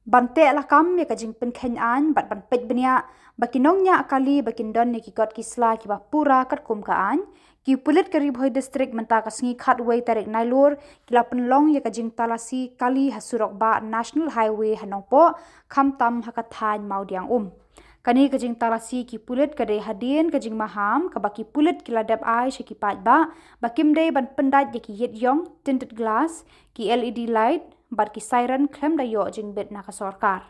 Bante la kam ya kajing Pynkhein an bat ban pet benia bakinongnya kali bakindon ni ki got kisla ki ba pura kat kum ka an ki Pulit karib hoi district menta kasngi khatway tarik nailur kila penlong ya kajing Talasi kali hasurok ba national highway hanongpo khamtam hakathan maudiang kani kajing Talasi ki Pulit kadai hadin kajing maham kabaki Pulit kila dap ai shaki pat ba bakimdei ban pendat ya ki yet yong tinted glass ki LED light bat ki siren klem da yo jing bet na ka sarkar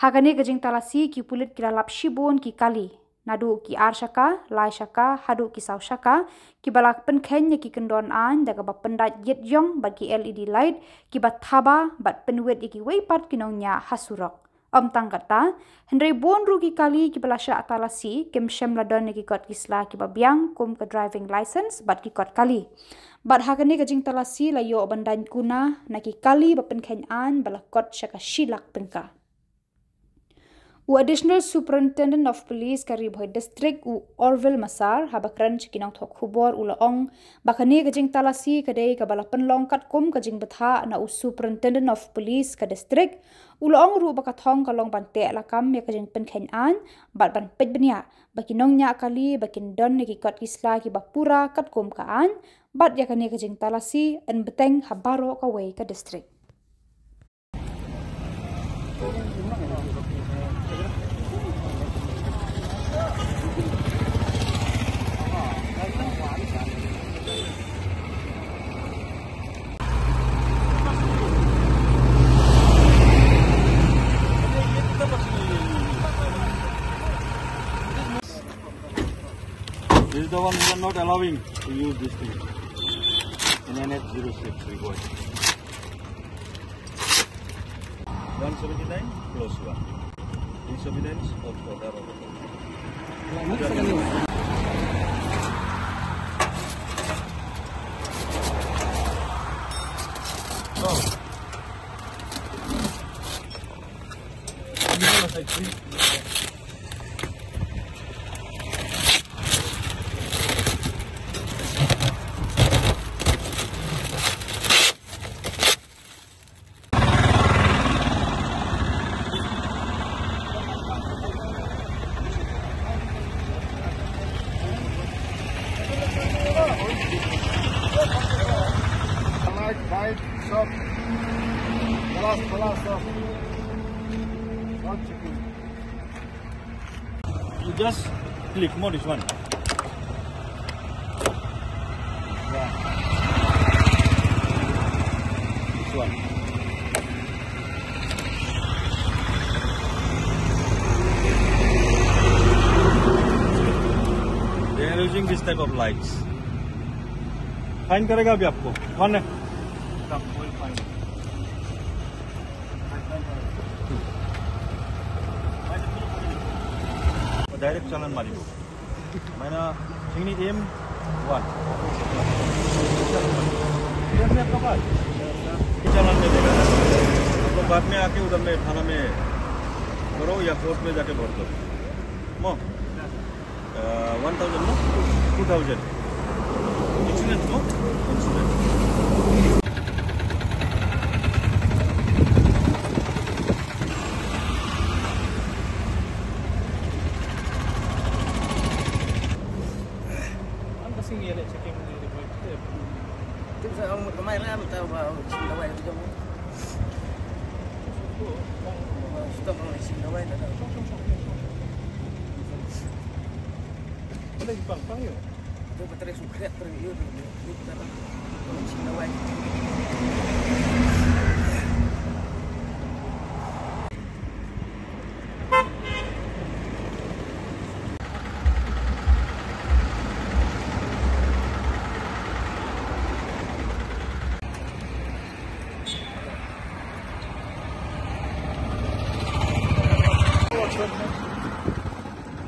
hakani kajing Talasi ki Pulit kila lap shibun ki kali nadu ki ar shaka lai shaka hadu ki saw shaka ki balak Pynkhein ya ki kendon an daga ba pendat yet yong bat ki LED light ki bat thaba bat penwet ya ki weipat kinongnya hasurok tangkata Henry bon rugi kali ki balasha Talasi kem Samla don ki kot kisla ki babiang kum ke driving license bat ki kot kali bat hakani kajing Talasi la yo bandan Kuna na ki kali ba Pynkhein an balakot shaka shilak penka additional superintendent of police karib hoi district Orville Masar habakran chikinang thok Khubor ulaong bakani kajing Talasi kadai kabala penlong kat kum kajing betha na superintendent of police ka district ulaong ru bakathong kalong bante lakam ya kajing Pynkhein an bat ban pet benia bakinongnya kali bakin don ni kot kisla ki bapura kat kum ka an bat ya kani kajing Talasi en beteng habaro ka wei ka district This is the one we are not allowing to use this thing in NH06 report. 179 close one. 379 out for the stop. Talasi, stop. Not checking. You just click more this one. Yeah. This one. They are using this type of lights. Fine करेगा अभी आपको कौन है डायरेक्ट चालान मारिबो मैंने सिंगनी एम 1 आपका पास चालान में देगा तो बाद में आके उधर में थाना में करो या कोर्ट में जाके भर दो मो 1000 नो 2000 insurance no insurance I'm passing here checking the report tu saya orang ramai lah tahu bahawa sindawai tu jom stop orang sindawai dah ada di pang yo tu baterai sukret pergi tu kita orang sindawai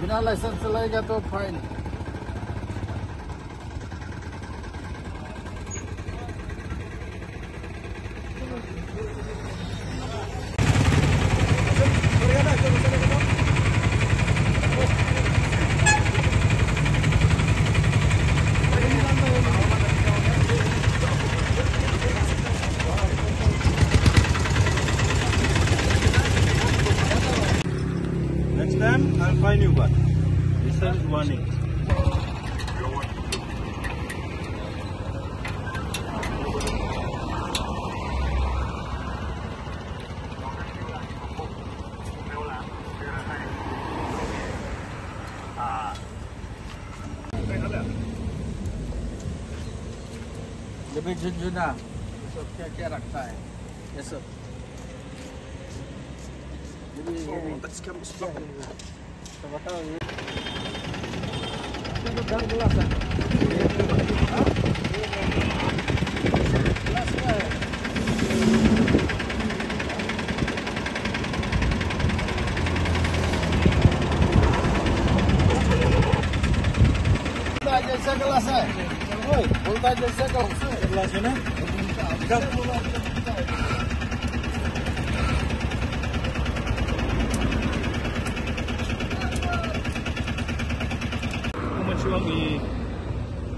बिना लाइसेंस चलाएगा तो fine then I'll fine you back. This is warning. Lebih jujur dah. So kira raktai. Yes sir. Jadi tak skam stop. Sama tahu. Itu dah jelas ah. Jelas lah. Dah jasa kelas ah. Oi, volta jasa kelas. Kelas mana? Kap. Shillong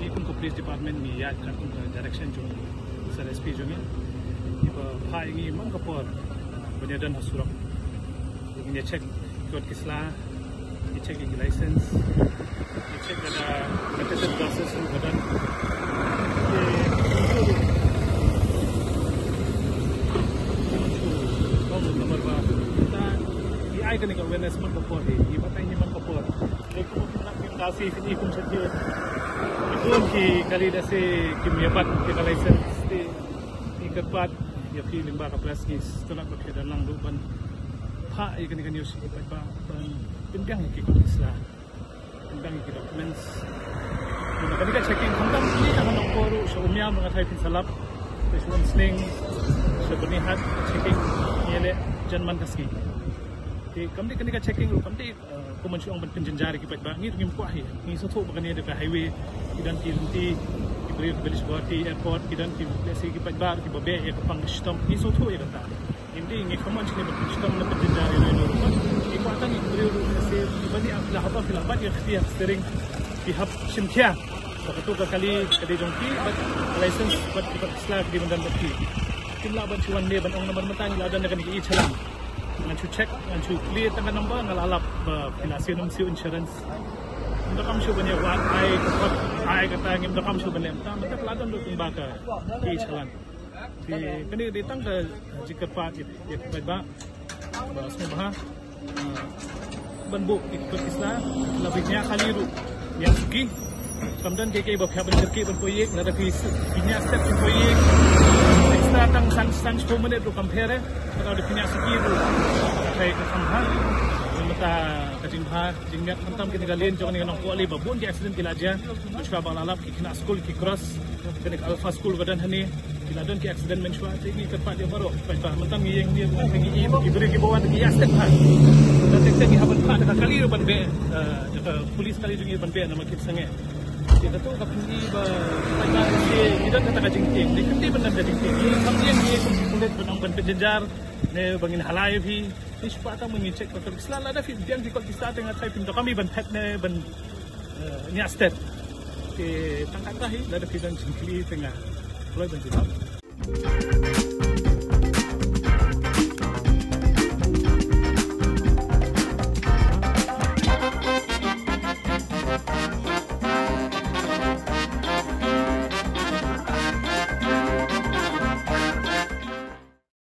ni kumko police department ni ya kumko direction jo sir SP jo ni iba phai ngi mang kapor banya dan hasurak ini check code kisla ini check ini license ini check ada attested classes tu badan nomor ba kita ai kan ka awareness mang kapor di batai ni mang kapor lekung Talasi ini kum sedih. Itu ki kali dah se kimyabat kita license di kerpat ya ki limba ka plastis tolak ba kita lang luban pa ikan news ipat pa pindang ki ko isla pindang ki documents kita kali ka checking kandang ni akan nokoro sa umya mga type salap one sling sa banihat checking niele janman kaski di kami kani ka checking kami Khuborjylla ban penjenjari kipat ba ngi ngim kwahi ngi so thok bakani de highway kidan ki runti ki beri village bati airport kidan ki place kipat ba ki babe e kapang stom ngi so thok e kata indi ngi kaman chine ban stom na penjenjari no ro ki kwata ngi beri ru se bani afla haba fil abad ya khti steering ki hab shimkhya sakato ka kali kadi jongki bat license bat kipat slag di bandan bati kimla ban chuan ne ban ong number matani ladan kan ki chalang Ngancu check, ngancu clear tangga number ngalalap Talasi si insurance. Untuk kamu cuba banyak wak, ai kata ngim untuk kamu cuba banyak. Tapi tak ladan lu timbaka di jalan. Di kini datang ke jika part ya baik ba, semua bah banbu ikut Islam lebihnya kali ru yang pergi. Kemudian dia berpihak berkerja berproyek, ada punya step berproyek. Extra tang sans 4 minit tu compare kalau ada punya segi tu kayak kesamhan mata kajingha jingat mantam kita galin jangan dengan aku ali babun di accident kilaja macam balalap kena school ki cross kena alpha school badan hani kiladon ki accident menshwa ini tepat dia baru pas mantam yang dia lagi diberi ki bawah di accident ha dan teknik ki haban pa dekat kali ban be dekat polis kali juga ban be nama kit sange kita tu kapini ba kita kata kajingting dikti benar kajingting kami yang ni kulit benang ban penjenjar ne bangin halai bhi ish pata mengecek betul selalu ada video di kota kita tengah type pintu kami ban pet ne ban ni astet ke tangkat tahi ada video jingkli tengah mulai banjir